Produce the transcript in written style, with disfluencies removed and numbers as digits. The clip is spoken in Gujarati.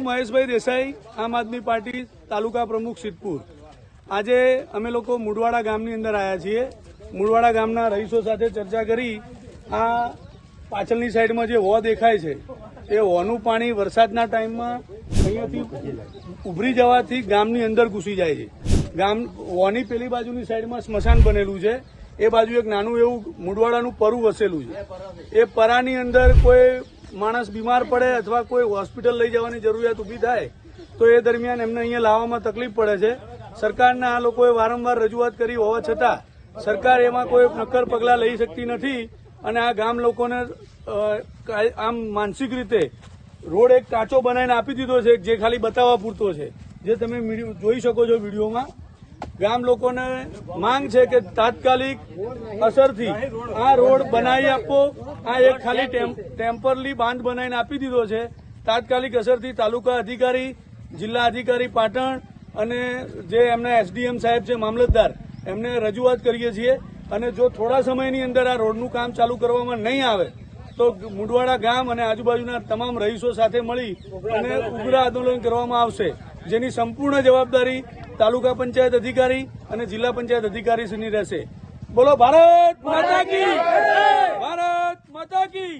મહેશભાઈ દેસાઈ, આમ આદમી પાર્ટી તાલુકા પ્રમુખ સિદ્ધપુર। આજે અમે લોકો મુડવાડા ગામની અંદર આવ્યા છીએ। મુડવાડા ગામના રહીશો સાથે ચર્ચા કરી। આ પાછળની સાઈડમાં જે વોં દેખાય છે એ વોંનું પાણી વરસાદના ટાઈમમાં અહીંયાથી ઉભરી જવાથી ગામની અંદર ઘૂસી જાય છે। ગામ વોંની પેલી બાજુની સાઈડમાં સ્મશાન બનેલું છે, એ બાજુ એક નાનું એવું મુડવાડાનું પરું વસેલું છે। એ પરાની અંદર કોઈ માણસ બીમાર પડે અથવા કોઈ હોસ્પિટલ લઈ જવાની જરૂરિયાત ઊભી થાય તો એ દરમિયાન એમને અહીંયા લાવવામાં તકલીફ પડે છે। સરકારને આ લોકોએ વારંવાર રજૂઆત કરી હોવા છતાં સરકાર એમાં કોઈ નક્કર પગલાં લઈ શકતી નથી અને આ ગામ લોકોને આમ માનસિક રીતે રોડ એક કાચો બનાવીને આપી દીધો છે, જે ખાલી બતાવવા પૂરતો છે, જે તમે જોઈ શકો છો વિડીયોમાં। ગામ લોકોને માંગ છે કે તાત્કાલિક અસરથી આ રોડ બનાવી આપો। આ એક ખાલી ટેમ્પરરી બાંધ બનાવીને આપી દીધો છે। તાત્કાલિક અસરથી તાલુકા અધિકારી, જિલ્લા અધિકારી પાટણ અને જે એમના એસડીએમ સાહેબ છે મામલતદાર, એમને રજૂઆત કરીએ છીએ। અને જો થોડા સમયની અંદર આ રોડનું કામ ચાલુ કરવામાં નહીં આવે તો મુડવાડા ગામ અને આજુબાજુના તમામ રહીશો સાથે મળી અને ઉગ્ર આંદોલન કરવામાં આવશે, જેની સંપૂર્ણ જવાબદારી તાલુકા પંચાયત અધિકારી અને જિલ્લા પંચાયત અધિકારીશ્રીની રહેશે। બોલો ભારત માતા કી, ભારત માતા કી।